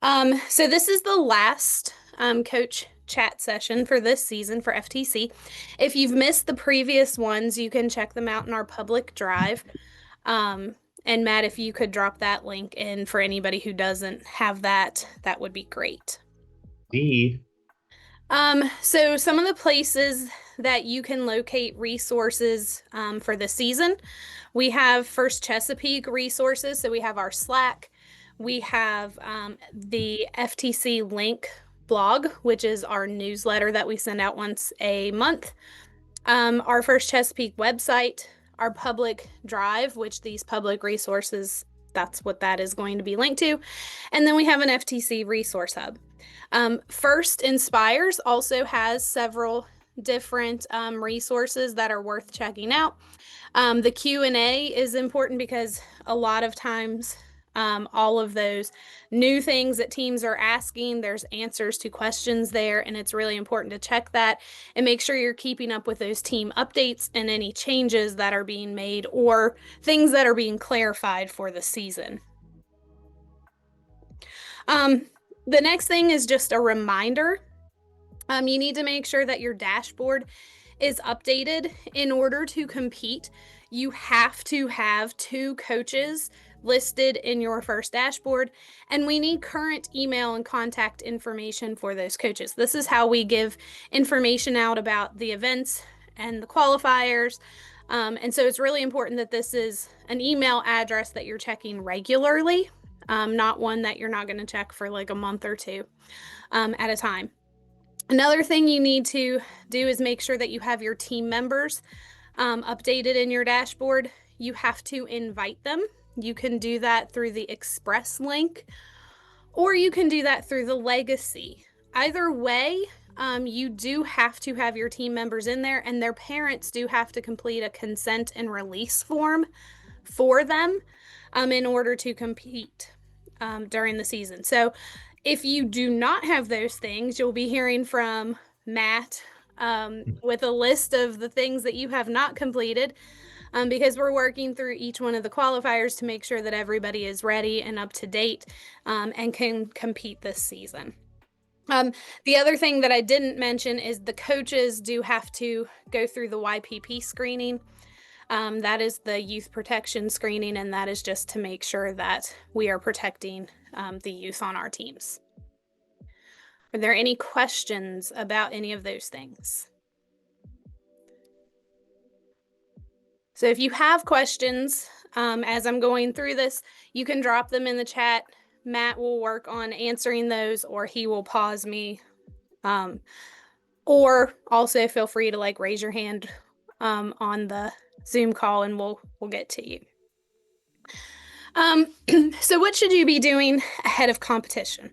So this is the last coach chat session for this season for FTC. If you've missed the previous ones, you can check them out in our public drive. And Matt, if you could drop that link in for anybody who doesn't have that, that would be great. Indeed. So some of the places that you can locate resources for the season, we have FIRST Chesapeake resources. So we have our Slack. We have the FTC Link blog, which is our newsletter that we send out once a month. Our FIRST Chesapeake website, our public drive, which these public resources, that's what that is going to be linked to. And then we have an FTC resource hub. FIRST Inspires also has several different resources that are worth checking out. The Q&A is important because a lot of times all of those new things that teams are asking, there's answers to questions there, and it's really important to check that and make sure you're keeping up with those team updates and any changes that are being made or things that are being clarified for the season. The next thing is just a reminder. You need to make sure that your dashboard is updated. In order to compete, you have to have 2 coaches listed in your FIRST dashboard, and we need current email and contact information for those coaches. This is how we give information out about the events and the qualifiers. And so it's really important that this is an email address that you're checking regularly, not one that you're not going to check for like a month or 2 at a time. Another thing you need to do is make sure that you have your team members updated in your dashboard. You have to invite them. You can do that through the Express link, or you can do that through the Legacy. Either way, you do have to have your team members in there, and their parents do have to complete a consent and release form for them in order to compete during the season. So if you do not have those things, you'll be hearing from Matt with a list of the things that you have not completed, because we're working through each one of the qualifiers to make sure that everybody is ready and up to date and can compete this season. The other thing that I didn't mention is the coaches do have to go through the YPP screening. That is the youth protection screening, and that is just to make sure that we are protecting the youth on our teams. Are there any questions about any of those things? So if you have questions as I'm going through this, you can drop them in the chat. Matt will work on answering those, or he will pause me. Or also feel free to like raise your hand on the Zoom call and we'll get to you. So what should you be doing ahead of competition?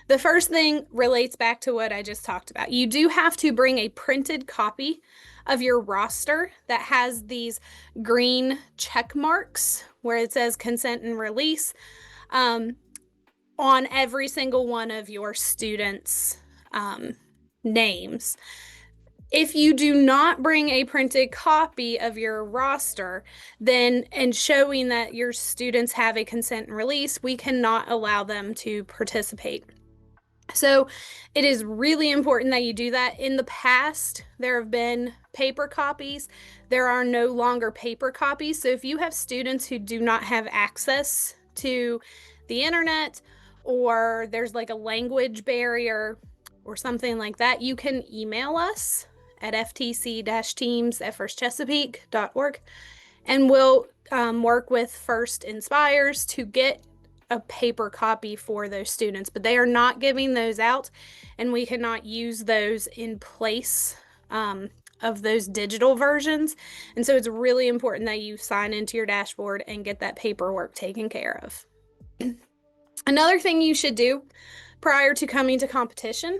The first thing relates back to what I just talked about. You do have to bring a printed copy of your roster that has these green check marks where it says consent and release on every single one of your students' names. If you do not bring a printed copy of your roster, then and showing that your students have a consent and release, we cannot allow them to participate. So it is really important that you do that. In the past, there have been paper copies. There are no longer paper copies. So if you have students who do not have access to the internet, or there's like a language barrier or something like that, you can email us at ftc-teams@firstchesapeake.org, and we'll work with FIRST Inspires to get a paper copy for those students, but they are not giving those out, and we cannot use those in place of those digital versions. And so it's really important that you sign into your dashboard and get that paperwork taken care of. Another thing you should do prior to coming to competition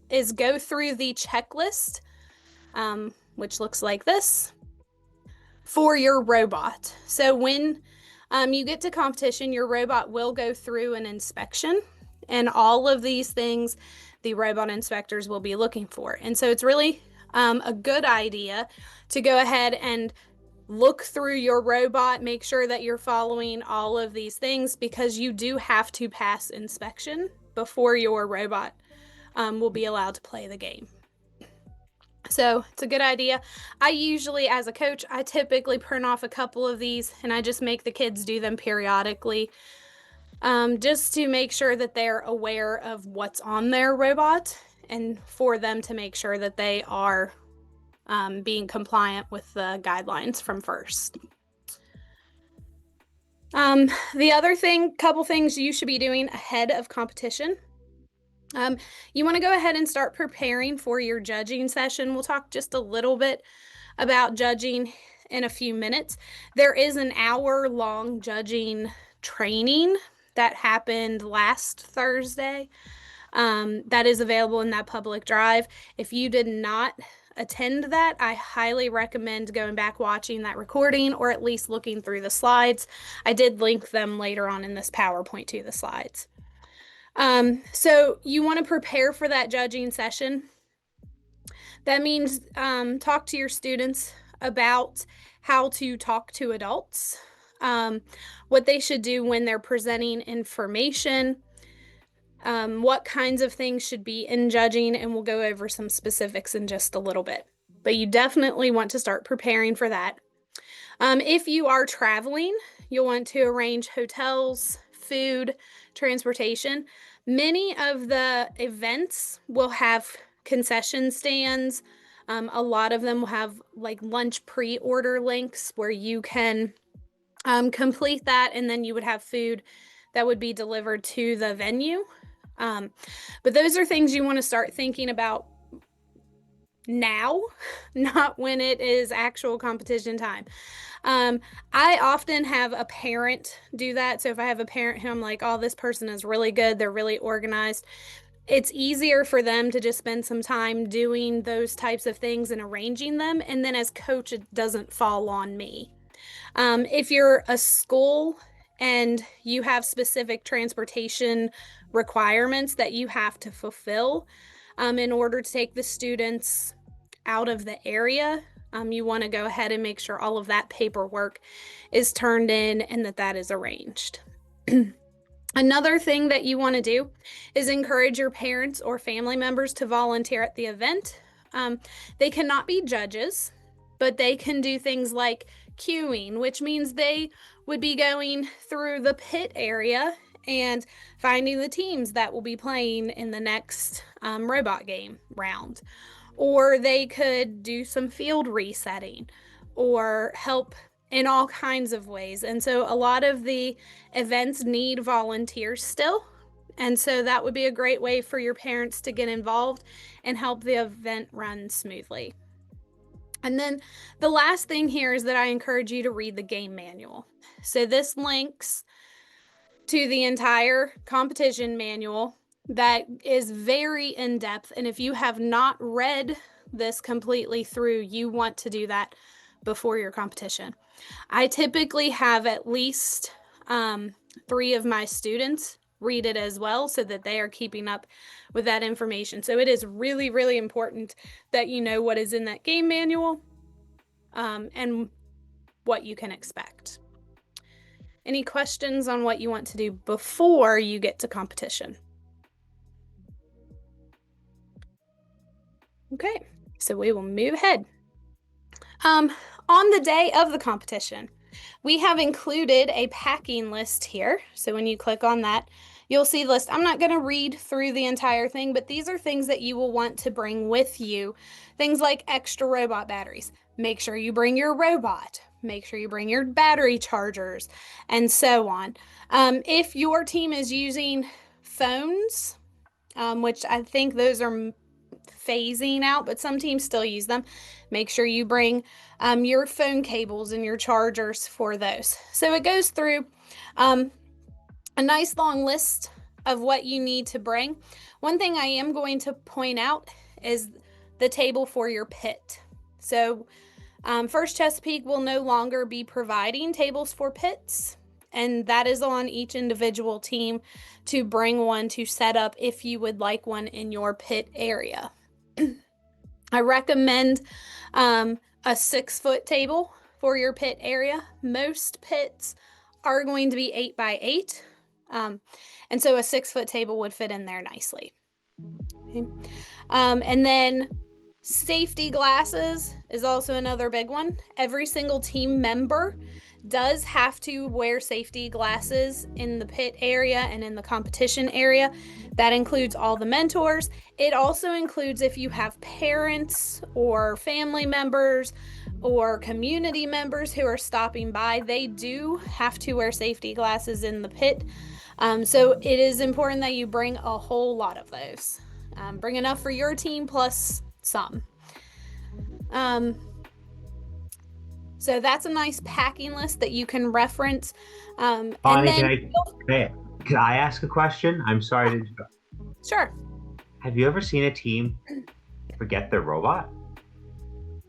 is go through the checklist, which looks like this, for your robot. So when you get to competition, your robot will go through an inspection, and all of these things the robot inspectors will be looking for. And so it's really a good idea to go ahead and look through your robot, make sure that you're following all of these things, because you do have to pass inspection before your robot will be allowed to play the game. So it's a good idea. I usually, as a coach, I typically print off a couple of these and I just make the kids do them periodically, just to make sure that they're aware of what's on their robot and for them to make sure that they are being compliant with the guidelines from FIRST. The other couple things you should be doing ahead of competition. You want to go ahead and start preparing for your judging session. We'll talk just a little bit about judging in a few minutes. There is an hour-long judging training that happened last Thursday that is available in that public drive. If you did not attend that, I highly recommend going back watching that recording or at least looking through the slides. I did link them later on in this PowerPoint to the slides. So you want to prepare for that judging session. That means talk to your students about how to talk to adults, what they should do when they're presenting information, what kinds of things should be in judging, and we'll go over some specifics in just a little bit. But you definitely want to start preparing for that. If you are traveling, you'll want to arrange hotels, food, transportation. Many of the events will have concession stands. A lot of them will have like lunch pre-order links where you can complete that, and then you would have food that would be delivered to the venue. But those are things you want to start thinking about now, not when it is actual competition time. I often have a parent do that. So if I have a parent who I'm like, oh, this person is really good, they're really organized, it's easier for them to just spend some time doing those types of things and arranging them. And then as coach, it doesn't fall on me. If you're a school and you have specific transportation requirements that you have to fulfill in order to take the students out of the area, you want to go ahead and make sure all of that paperwork is turned in and that is arranged. Another thing that you want to do is encourage your parents or family members to volunteer at the event. They cannot be judges, but they can do things like queuing, which means they would be going through the pit area and finding the teams that will be playing in the next robot game round. Or they could do some field resetting or help in all kinds of ways. And so a lot of the events need volunteers still. And so that would be a great way for your parents to get involved and help the event run smoothly. And then the last thing here is that I encourage you to read the game manual. So this links to the entire competition manual that is very in-depth. And if you have not read this completely through, you want to do that before your competition. I typically have at least 3 of my students read it as well so that they are keeping up with that information. So it is really, really important that you know what is in that game manual and what you can expect. Any questions on what you want to do before you get to competition? Okay, so we will move ahead. On the day of the competition, we have included a packing list here. So when you click on that, you'll see the list. I'm not going to read through the entire thing, but these are things that you will want to bring with you. Things like extra robot batteries. Make sure you bring your robot. Make sure you bring your battery chargers, and so on. If your team is using phones, which I think those are phasing out, but some teams still use them, make sure you bring your phone cables and your chargers for those. So it goes through a nice long list of what you need to bring. One thing I am going to point out is the table for your pit. So FIRST Chesapeake will no longer be providing tables for pits, and that is on each individual team to bring one to set up if you would like one in your pit area. I recommend a 6-foot table for your pit area. Most pits are going to be 8 by 8. And so a 6-foot table would fit in there nicely. Okay. And then safety glasses is also another big one. Every single team member does have to wear safety glasses in the pit area and in the competition area. That includes all the mentors. It also includes if you have parents or family members or community members who are stopping by, they do have to wear safety glasses in the pit. So it is important that you bring a whole lot of those. Bring enough for your team plus some. So that's a nice packing list that you can reference. Bonnie, And then, can I ask a question? I'm sorry to interrupt. Sure. Have you ever seen a team forget their robot?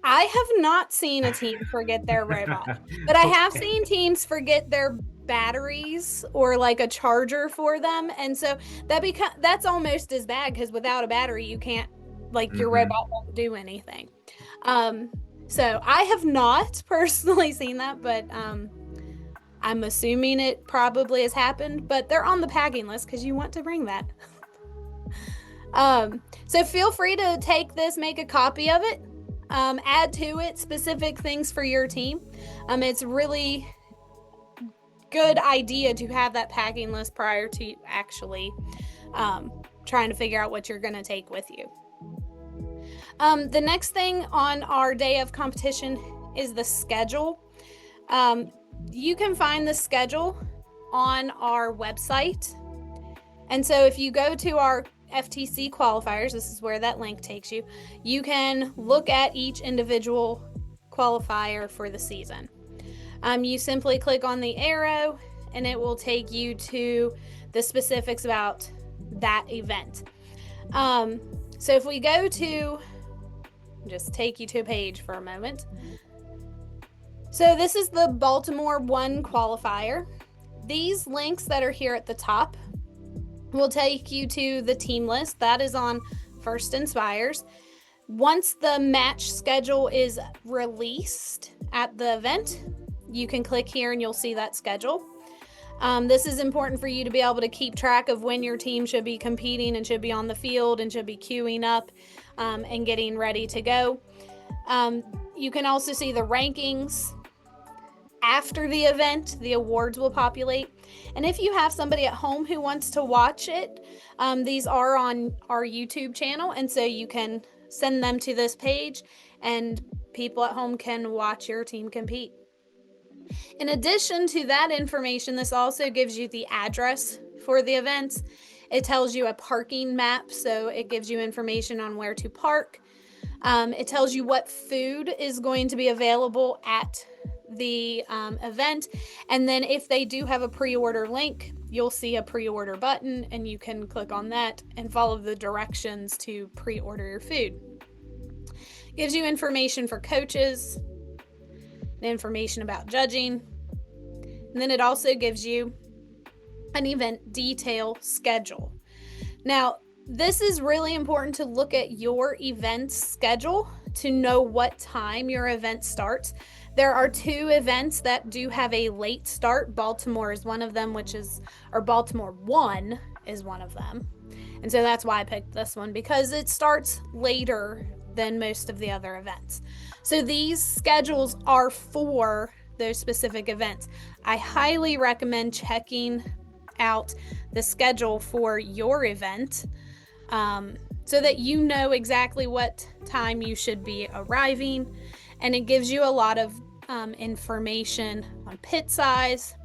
I have not seen a team forget their robot, but I have seen teams forget their batteries or like a charger for them. And so that's almost as bad, because without a battery, you can't, like, your robot won't do anything. So I have not personally seen that, but I'm assuming it probably has happened, but they're on the packing list because you want to bring that. So feel free to take this, make a copy of it, add to it specific things for your team. It's really good idea to have that packing list prior to actually trying to figure out what you're going to take with you. The next thing on our day of competition is the schedule. You can find the schedule on our website. And so if you go to our FTC qualifiers, this is where that link takes you, you can look at each individual qualifier for the season. You simply click on the arrow and it will take you to the specifics about that event. So if we go to, just take you to a page for a moment. So this is the Baltimore 1 qualifier. These links that are here at the top will take you to the team list. That is on First Inspires. Once the match schedule is released at the event, you can click here and you'll see that schedule. This is important for you to be able to keep track of when your team should be competing and should be on the field and should be queuing up and getting ready to go. You can also see the rankings after the event. The awards will populate. And if you have somebody at home who wants to watch it, these are on our YouTube channel. And so you can send them to this page and people at home can watch your team compete. In addition to that information, this also gives you the address for the events. It tells you a parking map, so it gives you information on where to park. It tells you what food is going to be available at the event. And then if they do have a pre-order link, you'll see a pre-order button and you can click on that and follow the directions to pre-order your food. It gives you information for coaches, information about judging, and then it also gives you an event detail schedule. Now, this is really important to look at your event schedule to know what time your event starts. There are 2 events that do have a late start. Baltimore is one of them, Baltimore 1 is one of them. And so that's why I picked this one, because it starts later than most of the other events. So these schedules are for those specific events. I highly recommend checking out the schedule for your event so that you know exactly what time you should be arriving. And it gives you a lot of information on pit size.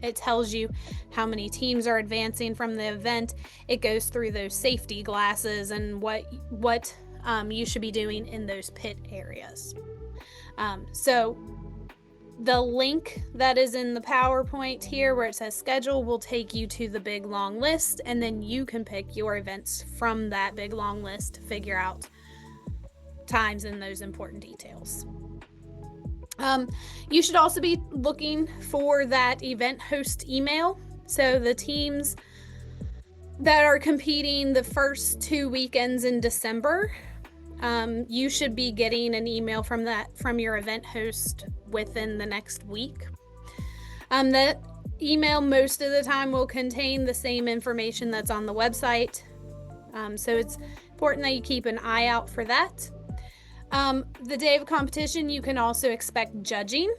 It tells you how many teams are advancing from the event. It goes through those safety glasses and what you should be doing in those pit areas. So the link that is in the PowerPoint here where it says schedule will take you to the big long list, and then you can pick your events from that big long list to figure out times and those important details. You should also be looking for that event host email. So the teams that are competing the first 2 weekends in December, you should be getting an email from your event host within the next week. That email most of the time will contain the same information that's on the website. So it's important that you keep an eye out for that. The day of competition, you can also expect judging.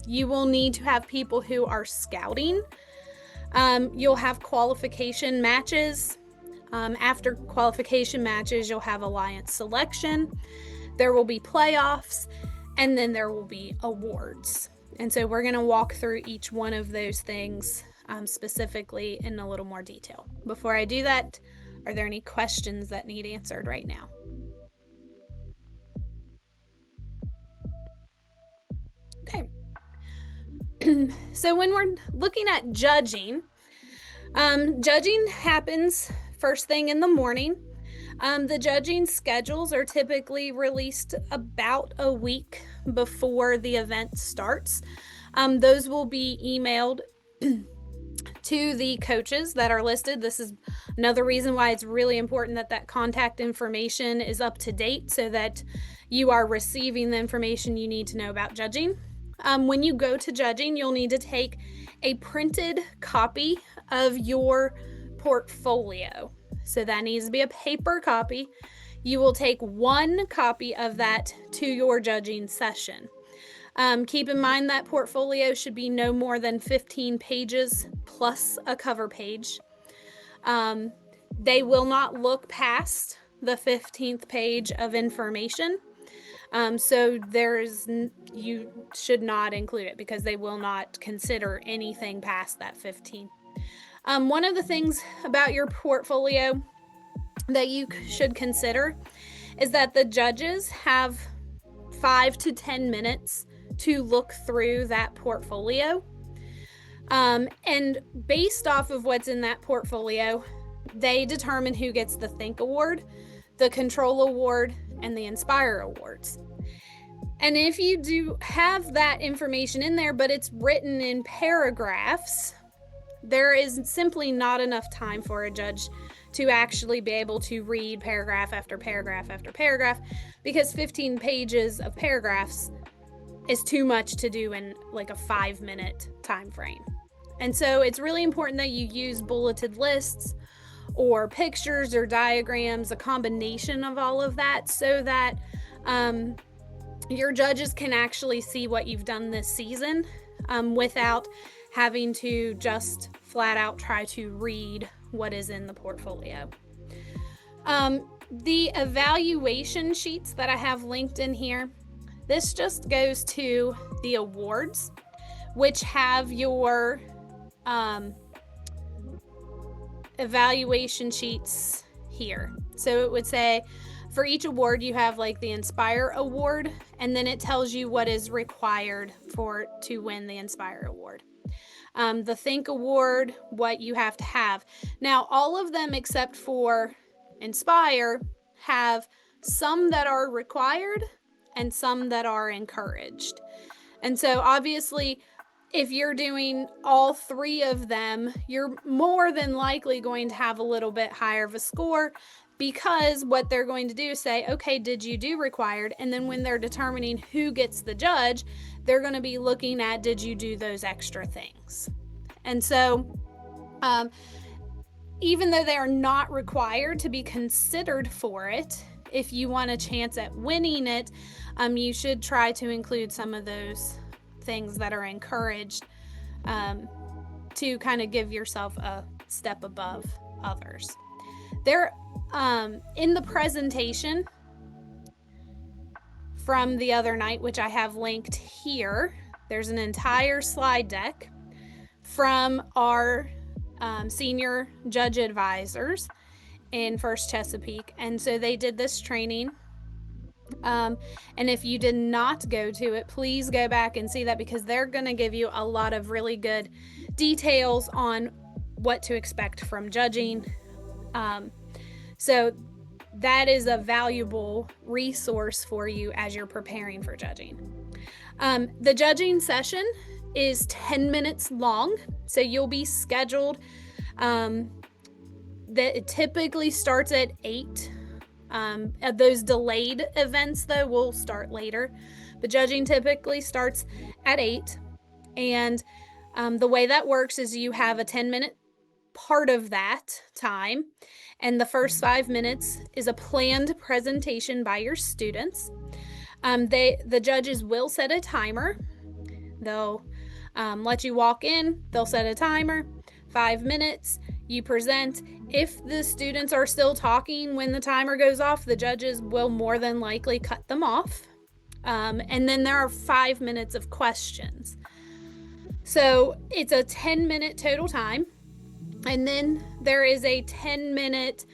You will need to have people who are scouting. You'll have qualification matches. After qualification matches, you'll have alliance selection. There will be playoffs, and then there will be awards. And so we're going to walk through each one of those things specifically in a little more detail. Before I do that, are there any questions that need answered right now? Okay. So when we're looking at judging, judging happens first thing in the morning. The judging schedules are typically released about a week before the event starts. Those will be emailed to the coaches that are listed. This is another reason why it's really important that that contact information is up to date so that you are receiving the information you need to know about judging. When you go to judging, you'll need to take a printed copy of your portfolio. So that needs to be a paper copy. You will take one copy of that to your judging session. Keep in mind that portfolio should be no more than 15 pages plus a cover page. They will not look past the 15th page of information. So you should not include it because they will not consider anything past that 15. One of the things about your portfolio that you should consider is that the judges have 5 to 10 minutes to look through that portfolio. And based off of what's in that portfolio, they determine who gets the Think Award, the Control Award, and the Inspire Awards. And if you do have that information in there, but it's written in paragraphs, there is simply not enough time for a judge to actually be able to read paragraph after paragraph after paragraph, because 15 pages of paragraphs is too much to do in like a 5-minute time frame. And so it's really important that you use bulleted lists or pictures or diagrams, a combination of all of that, so that your judges can actually see what you've done this season without having to just flat out try to read what is in the portfolio. The evaluation sheets that I have linked in here, this just goes to the awards, which have your evaluation sheets here. So it would say for each award you have like the Inspire Award, and then it tells you what is required to win the Inspire Award. The Think Award, what you have to have. Now, all of them except for Inspire have some that are required and some that are encouraged. And so obviously, if you're doing all three of them, you're more than likely going to have a little bit higher of a score, because what they're going to do is say, okay, did you do required? And then when they're determining who gets the judge, they're going to be looking at, did you do those extra things? And so even though they are not required to be considered for it, if you want a chance at winning it, you should try to include some of those things that are encouraged to kind of give yourself a step above others. There, in the presentation from the other night, which I have linked here, there's an entire slide deck from our senior judge advisors in FIRST Chesapeake. And so they did this training. And if you did not go to it, please go back and see that, because they're going to give you a lot of really good details on what to expect from judging. So that is a valuable resource for you as you're preparing for judging. The judging session is 10 minutes long, so you'll be scheduled. That it typically starts at 8. Those delayed events, though, will start later. But judging typically starts at 8. And The way that works is you have a 10-minute part of that time, and the first 5 minutes is a planned presentation by your students. The judges will set a timer. They'll let you walk in, they'll set a timer, 5 minutes, you present. If the students are still talking when the timer goes off, the judges will more than likely cut them off. And then there are 5 minutes of questions. So it's a 10-minute total time. And then there is a 10-minute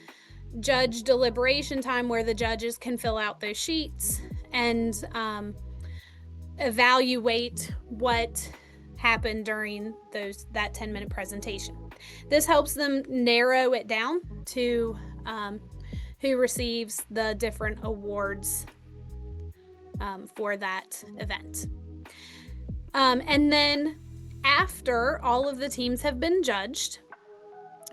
judge deliberation time where the judges can fill out those sheets and evaluate what happened during that 10-minute presentation. This helps them narrow it down to who receives the different awards for that event. And then after all of the teams have been judged,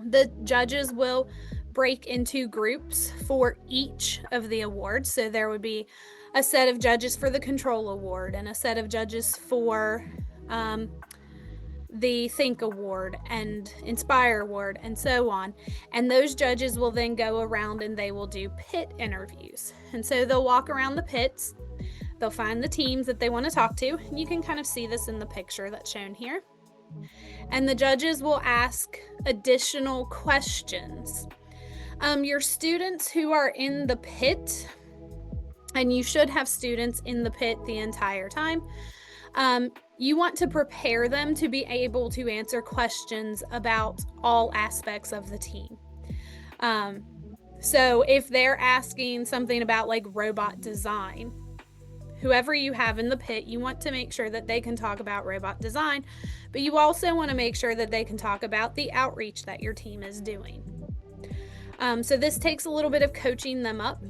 the judges will break into groups for each of the awards. So there would be a set of judges for the Control Award and a set of judges for the Think Award and Inspire Award and so on. And those judges will then go around and they will do pit interviews. And so they'll walk around the pits, they'll find the teams that they want to talk to. And you can kind of see this in the picture that's shown here. And the judges will ask additional questions. Your students who are in the pit, and you should have students in the pit the entire time, you want to prepare them to be able to answer questions about all aspects of the team. So if they're asking something about like robot design, whoever you have in the pit, you want to make sure that they can talk about robot design, but you also want to make sure that they can talk about the outreach that your team is doing. So this takes a little bit of coaching them up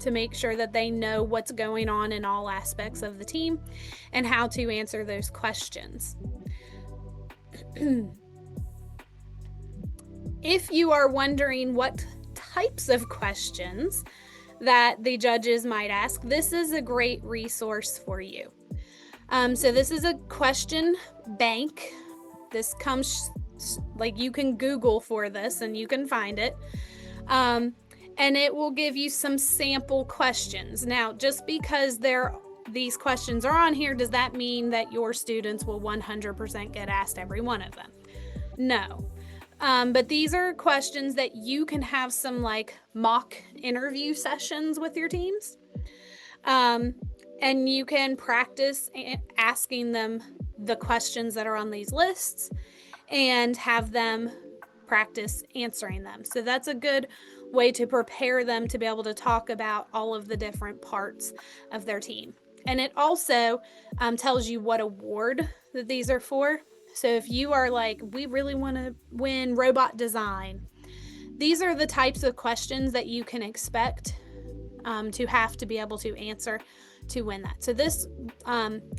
to make sure that they know what's going on in all aspects of the team and how to answer those questions. If you are wondering what types of questions that the judges might ask, this is a great resource for you. So this is a question bank. This comes, like, you can Google for this and you can find it. And it will give you some sample questions. Now, just because these questions are on here, does that mean that your students will 100% get asked every one of them? No. But these are questions that you can have some like mock interview sessions with your teams. And you can practice asking them the questions that are on these lists and have them practice answering them. So that's a good way to prepare them to be able to talk about all of the different parts of their team. And it also tells you what award that these are for. So if you are like, we really want to win robot design, these are the types of questions that you can expect to have to be able to answer to win that. So this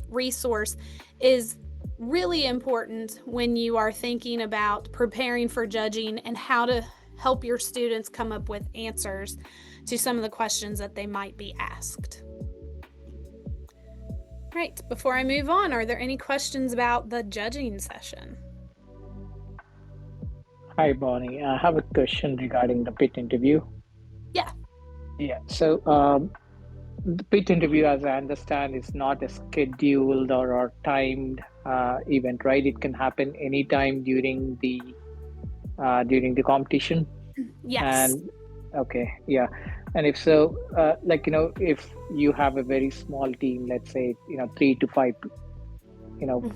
resource is really important when you are thinking about preparing for judging and how to help your students come up with answers to some of the questions that they might be asked. Right, before I move on, are there any questions about the judging session? Hi, Bonnie. I have a question regarding the pit interview. Yeah. So the pit interview, as I understand, is not a scheduled or timed event, right? It can happen anytime during the competition. Yes. And okay, yeah. And if so, if you have a very small team, let's say 3 to 5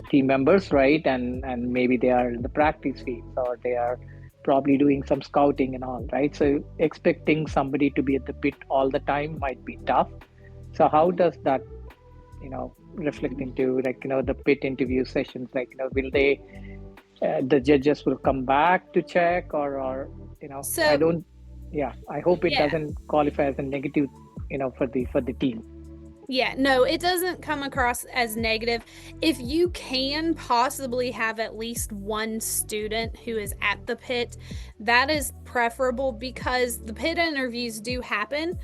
team members, right? And maybe they are in the practice field or they are probably doing some scouting and all, right? So expecting somebody to be at the pit all the time might be tough. So how does that reflect into the pit interview sessions? Will they the judges will come back to check or So, I hope it doesn't qualify as a negative for the team. Yeah, no, it doesn't come across as negative. If you can possibly have at least one student who is at the pit, that is preferable, because the pit interviews do happen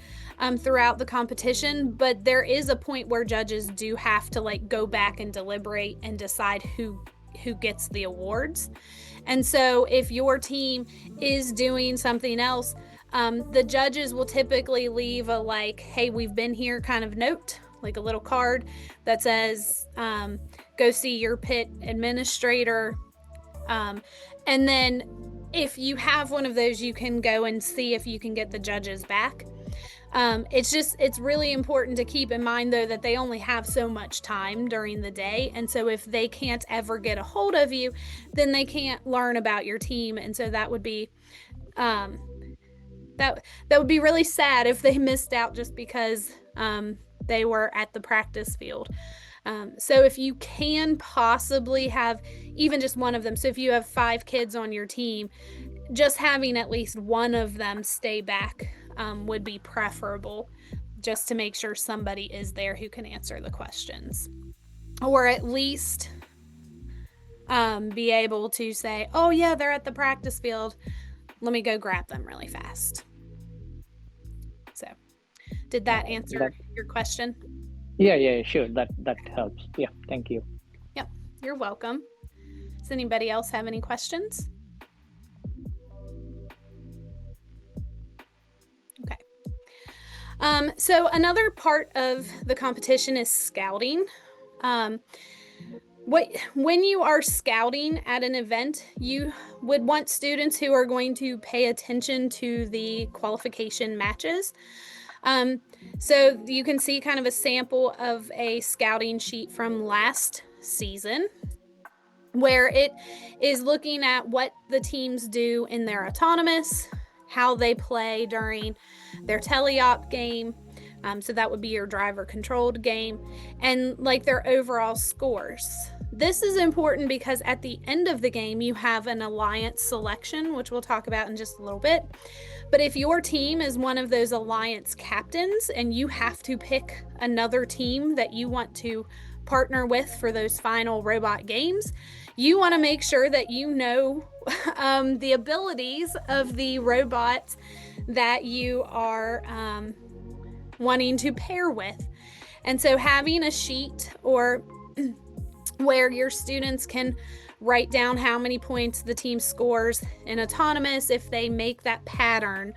throughout the competition, but there is a point where judges do have to go back and deliberate and decide who who gets the awards. And so if your team is doing something else, the judges will typically leave a like, hey, we've been here kind of note, like a little card that says, go see your pit administrator. And then if you have one of those, you can go and see if you can get the judges back. It's really important to keep in mind, though, that they only have so much time during the day. And so if they can't ever get a hold of you, then they can't learn about your team. And so that would be, that would be really sad if they missed out just because, they were at the practice field. So if you can possibly have even just one of them, so if you have 5 kids on your team, just having at least one of them stay back would be preferable, just to make sure somebody is there who can answer the questions, or at least be able to say, oh yeah, they're at the practice field, let me go grab them really fast. So did that answer your question? Yeah, sure, that helps. Yeah, thank you. Yep, you're welcome. Does anybody else have any questions? Okay. So another part of the competition is scouting. When you are scouting at an event, you would want students who are going to pay attention to the qualification matches. So you can see kind of a sample of a scouting sheet from last season, where it is looking at what the teams do in their autonomous, how they play during their teleop game. So that would be your driver controlled game, and like their overall scores. This is important because at the end of the game, you have an alliance selection, which we'll talk about in just a little bit. But if your team is one of those alliance captains and you have to pick another team that you want to partner with for those final robot games, you want to make sure that you know the abilities of the robots that you are wanting to pair with. And so having a sheet or where your students can write down how many points the team scores in autonomous, if they make that pattern,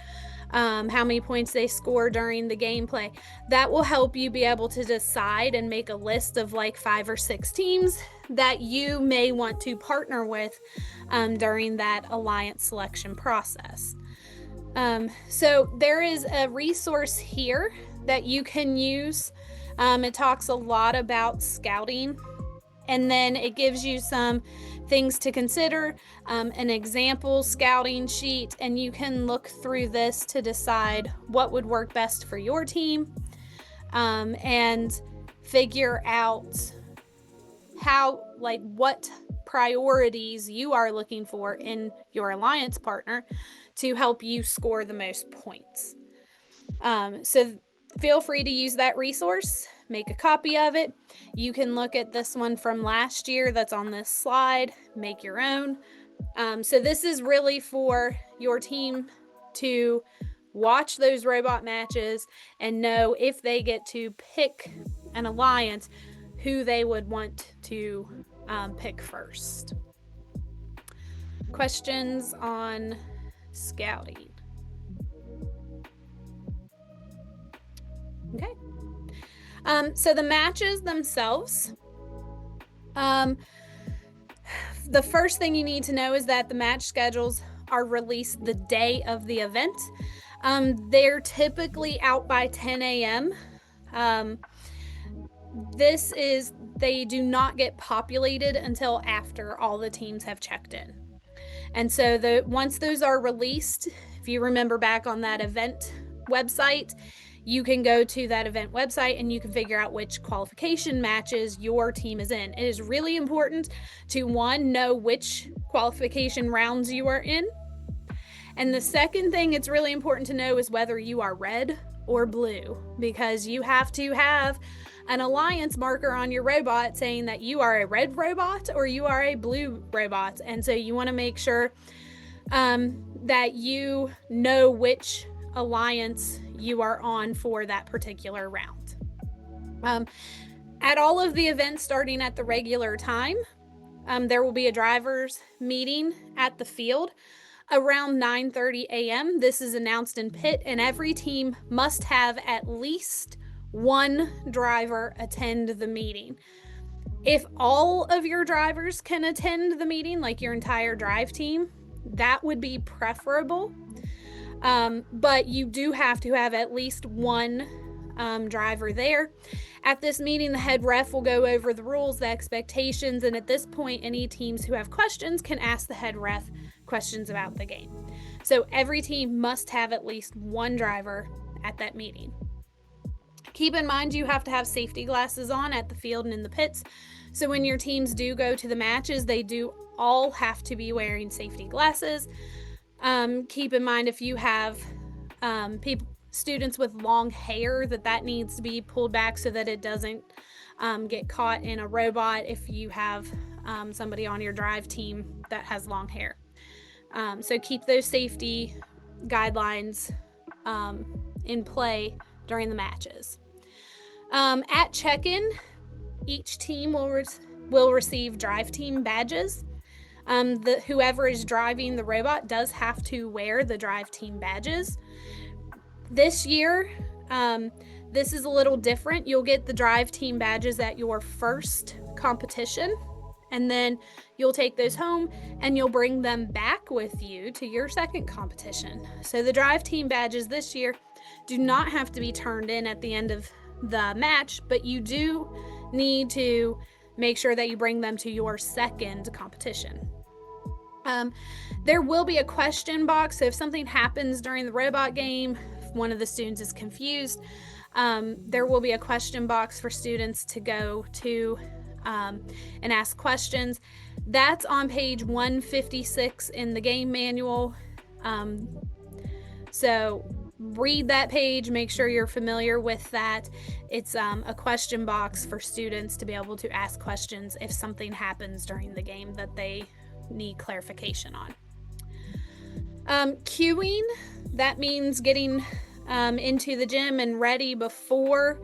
how many points they score during the gameplay, that will help you be able to decide and make a list of like 5 or 6 teams that you may want to partner with during that alliance selection process. So there is a resource here that you can use. It talks a lot about scouting, and then it gives you some things to consider, an example scouting sheet, and you can look through this to decide what would work best for your team, and figure out what priorities you are looking for in your alliance partner to help you score the most points. So feel free to use that resource, make a copy of it. You can look at this one from last year that's on this slide, make your own. So this is really for your team to watch those robot matches and know if they get to pick an alliance, who they would want to pick first. Questions on scouting? Okay. So the matches themselves, the first thing you need to know is that the match schedules are released the day of the event. They're typically out by 10 a.m. They do not get populated until after all the teams have checked in. And so once those are released, if you remember back on that event website, you can go to that event website and you can figure out which qualification matches your team is in. It is really important to, one, know which qualification rounds you are in. And the second thing it's really important to know is whether you are red or blue, because you have to have an alliance marker on your robot saying that you are a red robot or you are a blue robot. And so you want to make sure that you know which alliance you are on for that particular round. At all of the events starting at the regular time, there will be a driver's meeting at the field around 9:30 a.m. This is announced in pit, and every team must have at least one driver attend the meeting. If all of your drivers can attend the meeting, like your entire drive team, that would be preferable. But you do have to have at least one driver there. At this meeting, the head ref will go over the rules, the expectations, and at this point, any teams who have questions can ask the head ref questions about the game. So every team must have at least one driver at that meeting. Keep in mind you have to have safety glasses on at the field and in the pits. So when your teams do go to the matches, they do all have to be wearing safety glasses. Keep in mind if you have students with long hair, that needs to be pulled back so that it doesn't get caught in a robot if you have somebody on your drive team that has long hair. So keep those safety guidelines in play during the matches. At check-in, each team will receive drive team badges. Whoever is driving the robot does have to wear the drive team badges. This year, this is a little different. You'll get the drive team badges at your first competition, and then you'll take those home and you'll bring them back with you to your second competition. So the drive team badges this year do not have to be turned in at the end of the match, but you do need to make sure that you bring them to your second competition. There will be a question box, so if something happens during the robot game, if one of the students is confused, there will be a question box for students to go to and ask questions. That's on page 156 in the game manual. So read that page, make sure you're familiar with that. It's a question box for students to be able to ask questions if something happens during the game that they need clarification on. Queuing, that means getting into the gym and ready before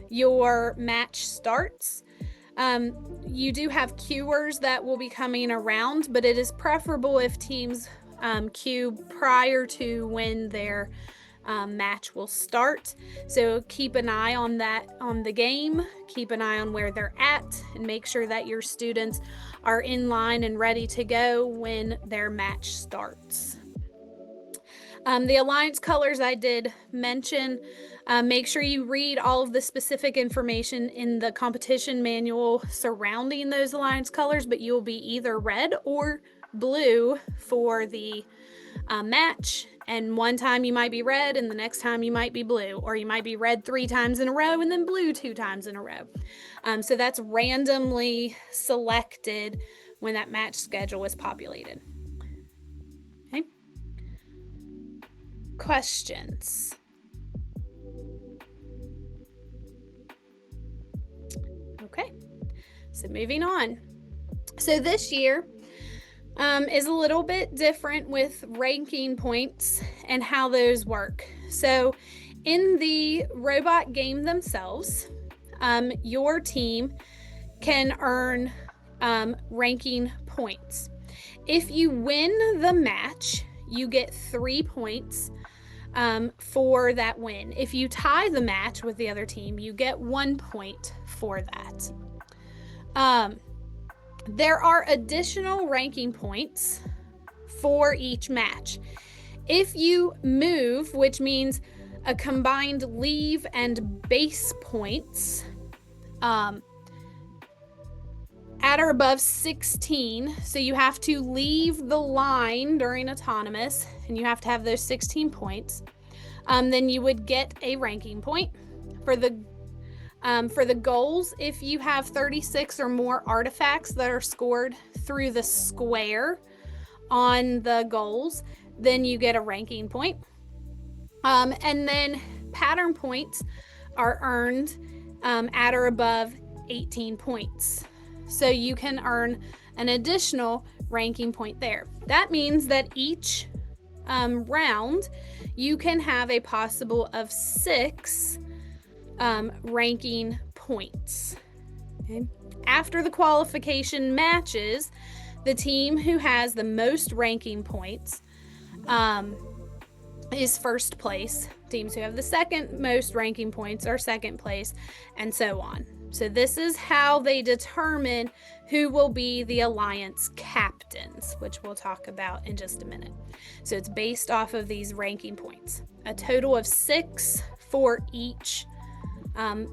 your match starts. You do have queuers that will be coming around, but it is preferable if teams queue prior to when their match will start. So keep an eye on that on the game, keep an eye on where they're at, and make sure that your students are in line and ready to go when their match starts. The alliance colors I did mention. Make sure you read all of the specific information in the competition manual surrounding those alliance colors, but you'll be either red or blue for the match. And one time you might be red and the next time you might be blue, or you might be red 3 times in a row and then blue 2 times in a row. So that's randomly selected when that match schedule is populated. Okay. Questions? Okay, so moving on. So this year is a little bit different with ranking points and how those work. So in the robot game themselves, your team can earn ranking points. If you win the match, you get 3 points for that win. If you tie the match with the other team, you get 1 point for that. There are additional ranking points for each match. If you move, which means a combined leave and base points, at or above 16, so you have to leave the line during autonomous and you have to have those 16 points, then you would get a ranking point. For the goals, if you have 36 or more artifacts that are scored through the square on the goals, then you get a ranking point. And then pattern points are earned at or above 18 points. So you can earn an additional ranking point there. That means that each round you can have a possible of 6 ranking points. Okay. after the qualification matches, the team who has the most ranking points is first place. Teams who have the second most ranking points are second place, and so on. So this is how they determine who will be the alliance captains, which we'll talk about in just a minute. So it's based off of these ranking points, a total of 6 for each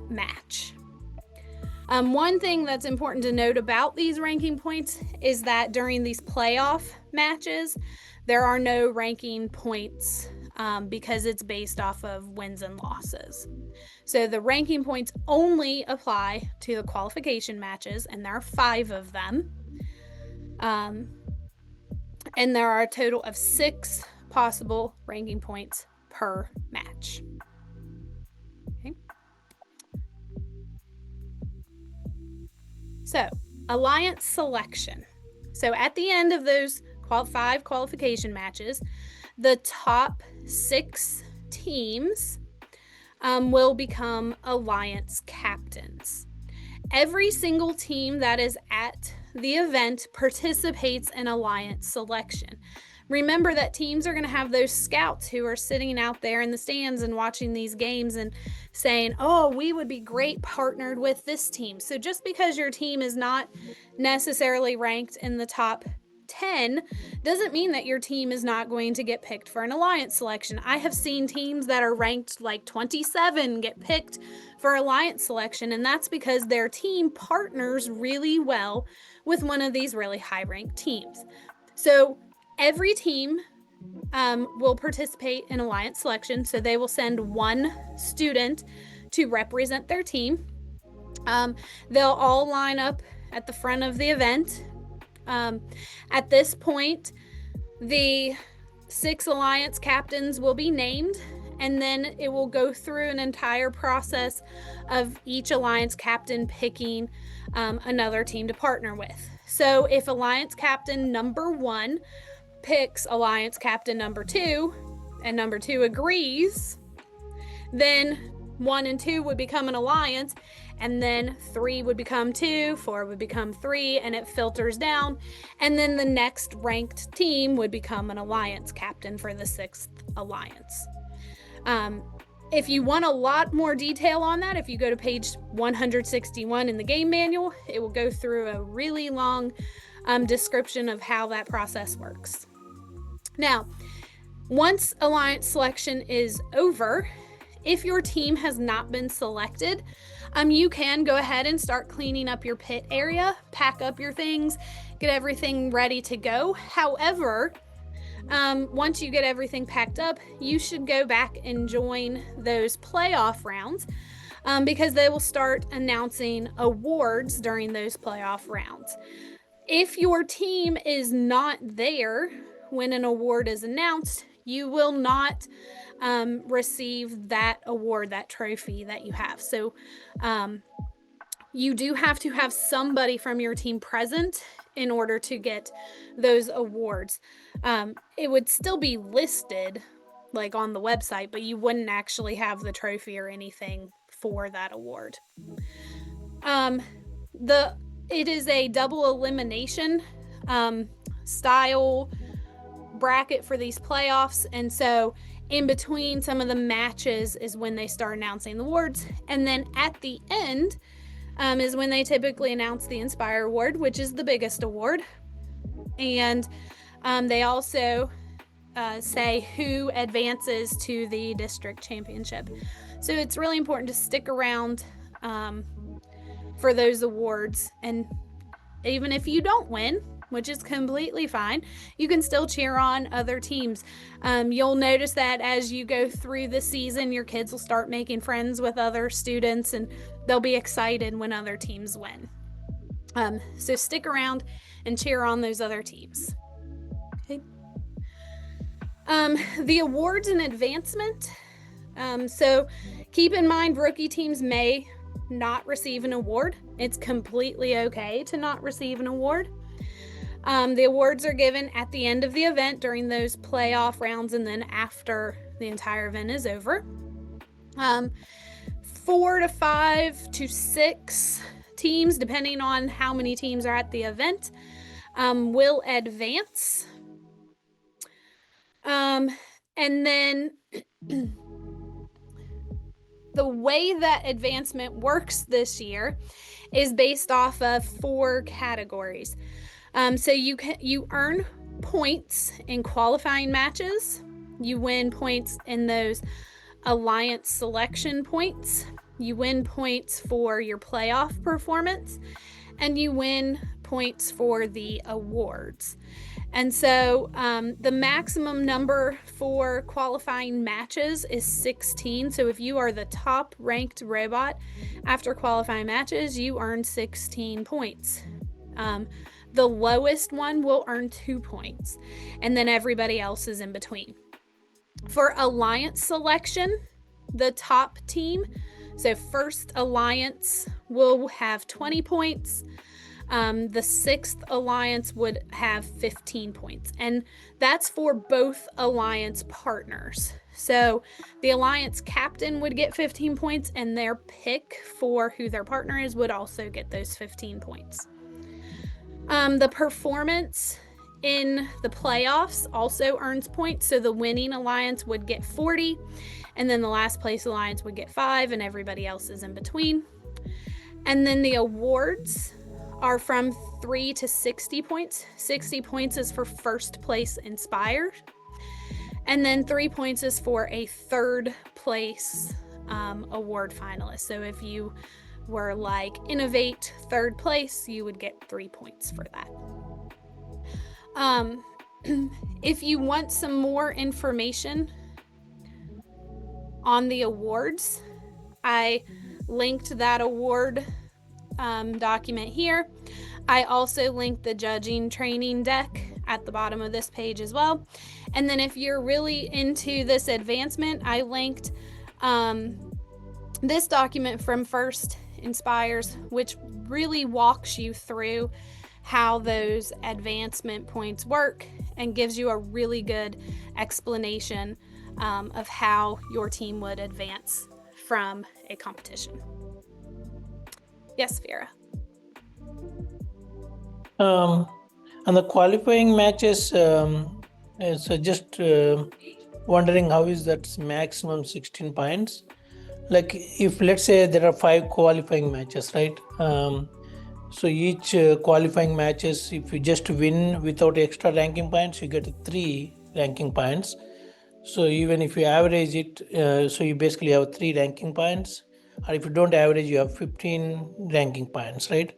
match. One thing that's important to note about these ranking points is that during these playoff matches, there are no ranking points because it's based off of wins and losses. So the ranking points only apply to the qualification matches, and there are 5 of them. And there are a total of 6 possible ranking points per match. Okay. So, alliance selection. So at the end of those 5 qualification matches, the top 6 teams will become alliance captains. Every single team that is at the event participates in alliance selection. Remember that teams are going to have those scouts who are sitting out there in the stands and watching these games and saying, oh, we would be great partnered with this team. So just because your team is not necessarily ranked in the top 10 doesn't mean that your team is not going to get picked for an alliance selection. I have seen teams that are ranked like 27 get picked for alliance selection, and that's because their team partners really well with one of these really high-ranked teams. So every team will participate in alliance selection, so they will send one student to represent their team. They'll all line up at the front of the event. At this point, the 6 alliance captains will be named, and then it will go through an entire process of each alliance captain picking another team to partner with. So if alliance captain number 1 picks alliance captain number 2, and number 2 agrees, then 1 and 2 would become an alliance, and then 3 would become 2, 4 would become 3, and it filters down, and then the next ranked team would become an alliance captain for the 6th alliance. If you want a lot more detail on that, if you go to page 161 in the game manual, it will go through a really long description of how that process works. Now, once alliance selection is over, if your team has not been selected, you can go ahead and start cleaning up your pit area, pack up your things, get everything ready to go. However, once you get everything packed up, you should go back and join those playoff rounds because they will start announcing awards during those playoff rounds. If your team is not there when an award is announced, you will not receive that award, that trophy that you have. So you do have to have somebody from your team present in order to get those awards. It would still be listed like on the website, but you wouldn't actually have the trophy or anything for that award. It is a double elimination style bracket for these playoffs, and so in between some of the matches is when they start announcing the awards, and then at the end is when they typically announce the Inspire Award, which is the biggest award, and they also say who advances to the district championship. So it's really important to stick around for those awards, and even if you don't win, which is completely fine, you can still cheer on other teams. You'll notice that as you go through the season, your kids will start making friends with other students, and they'll be excited when other teams win. So stick around and cheer on those other teams. Okay. The awards and advancement. So keep in mind, rookie teams may not receive an award. It's completely okay to not receive an award. The awards are given at the end of the event during those playoff rounds, and then after the entire event is over. 4 to 5 to 6 teams, depending on how many teams are at the event, will advance. And then the way that advancement works this year is based off of 4 categories. So you earn points in qualifying matches. You win points in those alliance selection points. You win points for your playoff performance, and you win points for the awards. And so the maximum number for qualifying matches is 16. So if you are the top ranked robot after qualifying matches, you earn 16 points. The lowest one will earn 2 points, and then everybody else is in between. For alliance selection, the top team, so First Alliance, will have 20 points. The 6th Alliance would have 15 points, and that's for both Alliance partners. So the Alliance captain would get 15 points, and their pick for who their partner is would also get those 15 points. The performance in the playoffs also earns points. So the winning alliance would get 40, and then the last place alliance would get 5, and everybody else is in between. And then the awards are from 3 to 60 points. 60 points is for first place inspired, and then 3 points is for a third place award finalist. So if you were like innovate third place, you would get 3 points for that. If you want some more information on the awards, I linked that award document here. I also linked the judging training deck at the bottom of this page as well. And then if you're really into this advancement, I linked this document from First Inspires, which really walks you through how those advancement points work and gives you a really good explanation of how your team would advance from a competition. Yes, Vera. On the qualifying matches, so just wondering how is that maximum 16 points? Like if let's say there are 5 qualifying matches, right? So each qualifying matches, if you just win without extra ranking points, you get 3 ranking points. So even if you average it, so you basically have 3 ranking points. Or if you don't average, you have 15 ranking points, right?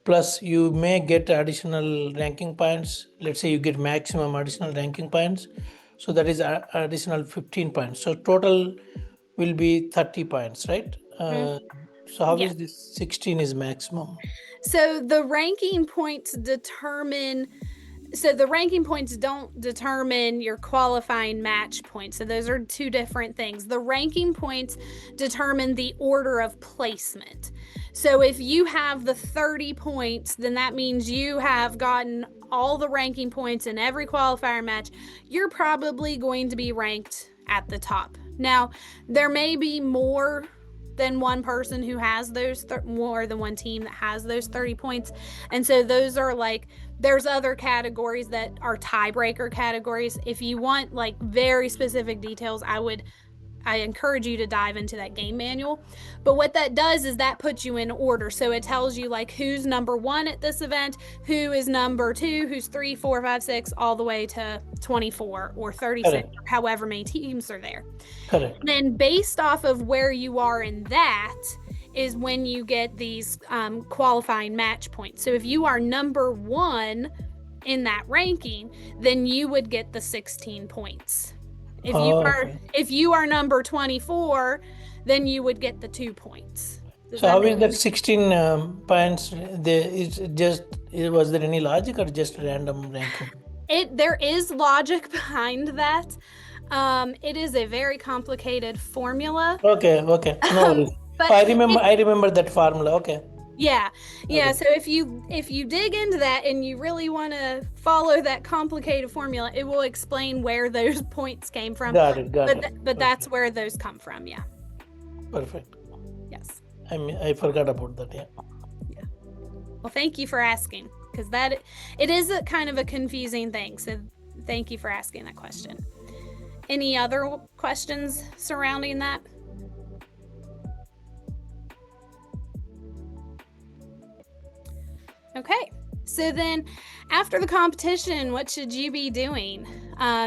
Plus you may get additional ranking points. Let's say you get maximum additional ranking points. So that is additional 15 points. So total will be 30 points, right? So how is this 16 is maximum? So the ranking points don't determine your qualifying match points. So those are 2 different things. The ranking points determine the order of placement. So if you have the 30 points, then that means you have gotten all the ranking points in every qualifier match. You're probably going to be ranked at the top. Now, there may be more than one person who has those, more than one team that has those 30 points. And so those are like, there's other categories that are tiebreaker categories. If you want like very specific details, I encourage you to dive into that game manual. But what that does is that puts you in order. So it tells you like who's number 1 at this event, who is number 2, who's 3, 4, 5, 6, all the way to 24 or 36, or however many teams are there. Correct. And then based off of where you are in that is when you get these qualifying match points. So if you are number 1 in that ranking, then you would get the 16 points. If you are number 24, then you would get the 2 points. So how is that 16 points? Was there any logic or just random ranking? There is logic behind that. It is a very complicated formula. Okay, no worries. But I remember that formula. Okay. Yeah. Okay. So if you dig into that and you really want to follow that complicated formula, it will explain where those points came from. Got it. But that's where those come from. Yeah. Perfect. Yes. I forgot about that. Yeah. Well, thank you for asking, because it is a kind of a confusing thing. So thank you for asking that question. Any other questions surrounding that? Okay, so then after the competition, what should you be doing?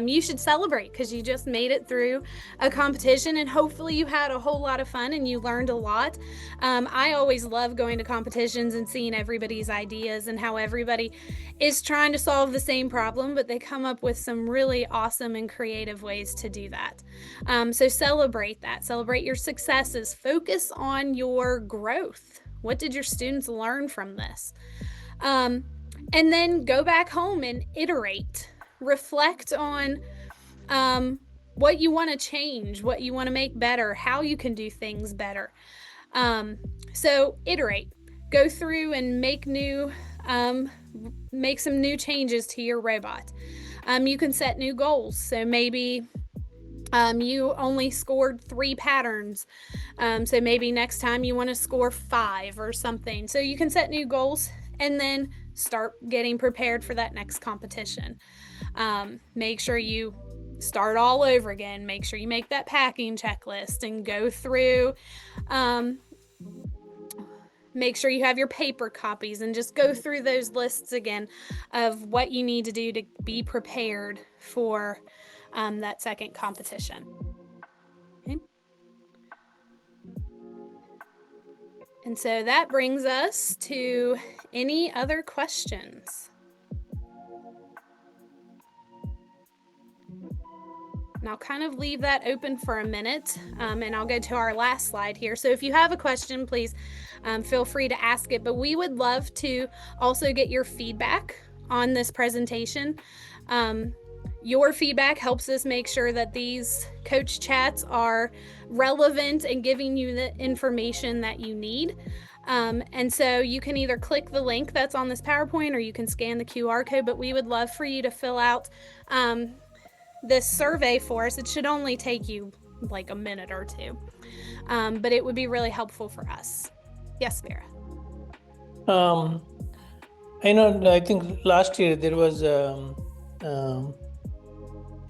You should celebrate because you just made it through a competition, and hopefully you had a whole lot of fun and you learned a lot. I always love going to competitions and seeing everybody's ideas and how everybody is trying to solve the same problem, but they come up with some really awesome and creative ways to do that. So celebrate that. Celebrate your successes. Focus on your growth. What did your students learn from this? And then go back home and iterate. Reflect on what you want to change, what you want to make better, how you can do things better. So iterate. Go through and make some new changes to your robot. You can set new goals. So maybe you only scored 3 patterns. So maybe next time you want to score 5 or something. So you can set new goals and then start getting prepared for that next competition. Make sure you start all over again. Make sure you make that packing checklist and go through. Make sure you have your paper copies and just go through those lists again of what you need to do to be prepared for that second competition. Okay. And so that brings us to any other questions? And I'll kind of leave that open for a minute, and I'll go to our last slide here. So if you have a question, please feel free to ask it, but we would love to also get your feedback on this presentation. Your feedback helps us make sure that these coach chats are relevant and giving you the information that you need. And so you can either click the link that's on this PowerPoint or you can scan the QR code, but we would love for you to fill out this survey for us. It should only take you like a minute or two, but it would be really helpful for us. Yes, Vera. I think last year there was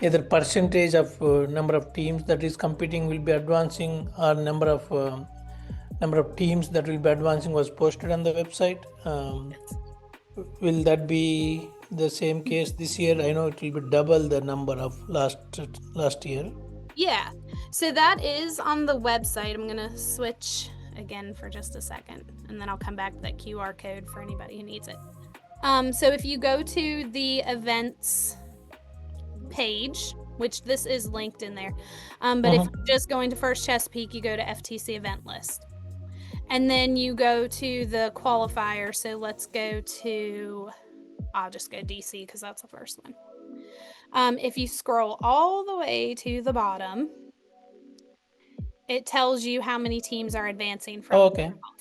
either percentage of number of teams that is competing will be advancing, or number of teams that will be advancing was posted on the website. Will that be the same case this year? I know it will be double the number of last year. Yeah, so that is on the website. I'm going to switch again for just a second, and then I'll come back to that QR code for anybody who needs it. So if you go to the events page, which this is linked in there, but if you're just going to FIRST Chesapeake, you go to FTC event list. And then you go to the qualifier. So let's go to, I'll just go DC because that's the first one. If you scroll all the way to the bottom, it tells you how many teams are advancing from the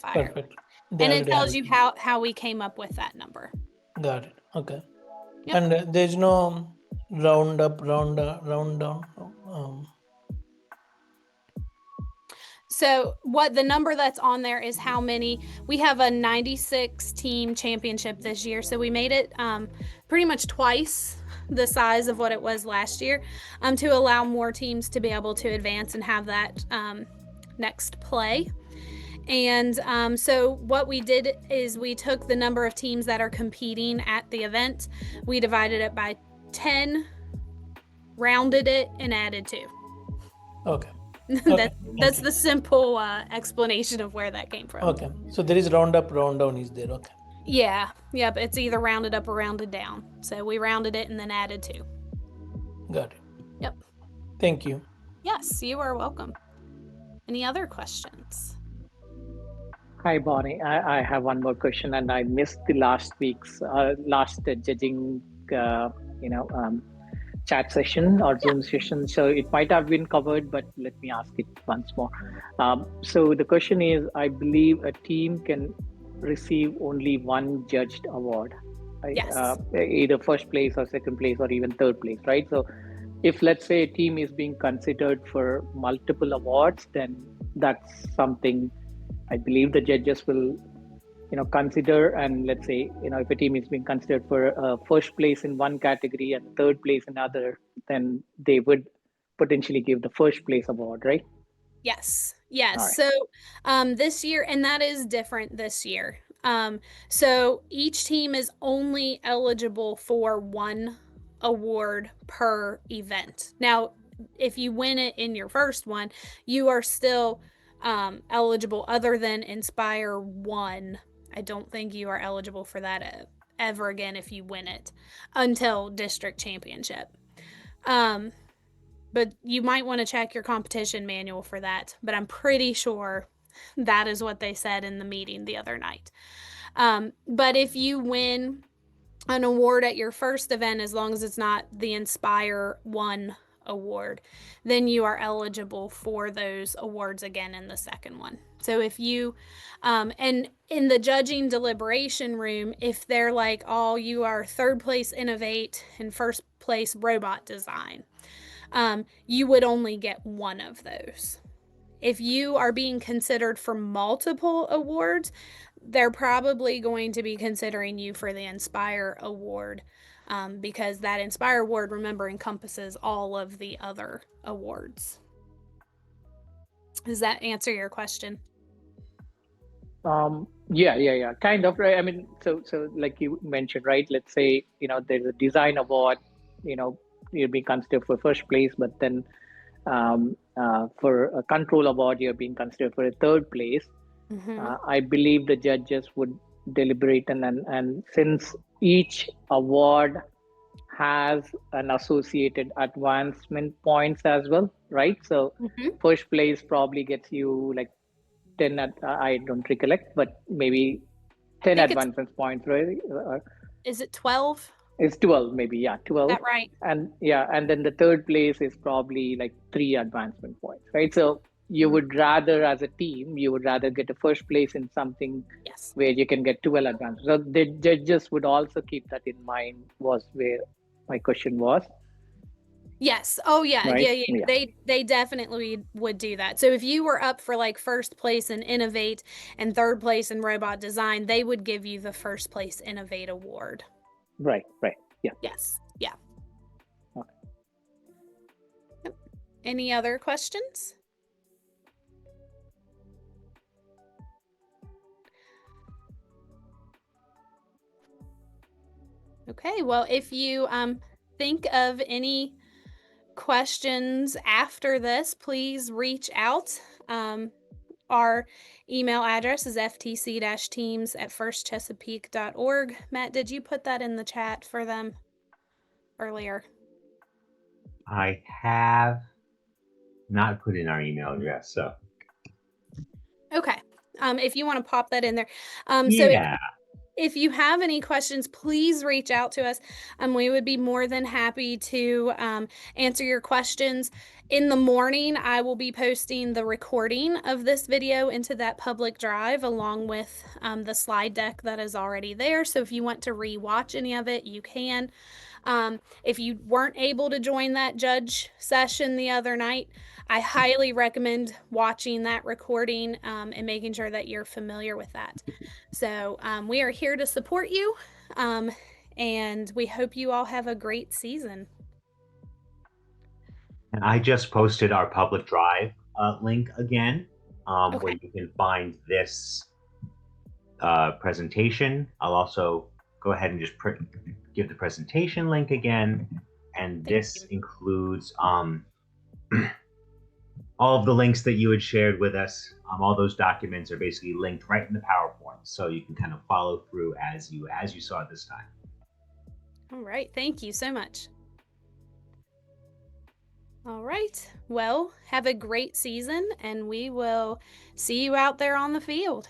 qualifier. Perfect. And it tells you how we came up with that number. Got it. Okay. Yep. And there's no round up, round down. So what the number that's on there is how many. We have a 96 team championship this year. So we made it pretty much twice the size of what it was last year, to allow more teams to be able to advance and have that next play. And so what we did is we took the number of teams that are competing at the event, we divided it by 10, rounded it, and added 2. Okay. That's the simple explanation of where that came from. Okay. So there is round up, round down is there. Okay. Yeah. Yep. It's either rounded up or rounded down. So we rounded it and then added 2. Got it. Yep. Thank you. Yes, you are welcome. Any other questions? Hi, Bonnie. I have one more question, and I missed the last week's judging, chat session or Zoom session. So it might have been covered, but let me ask it once more. So the question is, I believe a team can receive only one judged award, right? Yes. Either first place or second place or even third place, right? So if, let's say, a team is being considered for multiple awards, then that's something I believe the judges will, consider, and let's say, if a team is being considered for first place in one category and third place in other, then they would potentially give the first place award, right? Yes. Yes. All right. So this year, and that is different this year. So each team is only eligible for one award per event. Now, if you win it in your first one, you are still eligible, other than Inspire 1. I don't think you are eligible for that ever again if you win it until district championship. But you might want to check your competition manual for that. But I'm pretty sure that is what they said in the meeting the other night. But if you win an award at your first event, as long as it's not the Inspire 1 award, then you are eligible for those awards again in the second one. So if you, and in the judging deliberation room, if they're like, oh, you are third place Innovate and first place Robot Design, you would only get one of those. If you are being considered for multiple awards, they're probably going to be considering you for the Inspire Award, because that Inspire Award, remember, encompasses all of the other awards. Does that answer your question? Yeah, kind of, right? I mean, so like you mentioned, right? Let's say, there's a design award, you'll be considered for first place, but then for a control award, you're being considered for a third place. I believe the judges would deliberate, and since each award has an associated advancement points as well, right? So first place probably gets you like 10 I don't recollect, but maybe 10 advancement points, right? Is it 12? It's 12, maybe, yeah, 12. Is that right? And yeah, and then the third place is probably like 3 advancement points, right? So you would rather, as a team, you would rather get a first place in something where you can get 12 advancements. So the judges would also keep that in mind, was where my question was. Yes. Oh, yeah. Right? Yeah. They definitely would do that. So if you were up for like first place in Innovate and third place in Robot Design, they would give you the first place Innovate award. Right. Yeah. Yes. Yeah. Okay. Yep. Any other questions? Okay. Well, if you think of any questions after this, please reach out. Our email address is ftc-teams@firstchesapeake.org. Matt, did you put that in the chat for them earlier? I have not put in our email address, so. Okay. If you want to pop that in there. Yeah. So if you have any questions, please reach out to us. We would be more than happy to answer your questions. In the morning, I will be posting the recording of this video into that public drive, along with the slide deck that is already there. So if you want to rewatch any of it, you can. If you weren't able to join that judge session the other night, I highly recommend watching that recording and making sure that you're familiar with that. So we are here to support you, and we hope you all have a great season. And I just posted our public drive link again, where you can find this presentation. I'll also go ahead and just give the presentation link again. And this includes all of the links that you had shared with us. All those documents are basically linked right in the PowerPoint, so you can kind of follow through as you saw it this time. All right, thank you so much. All right, well, have a great season, and we will see you out there on the field.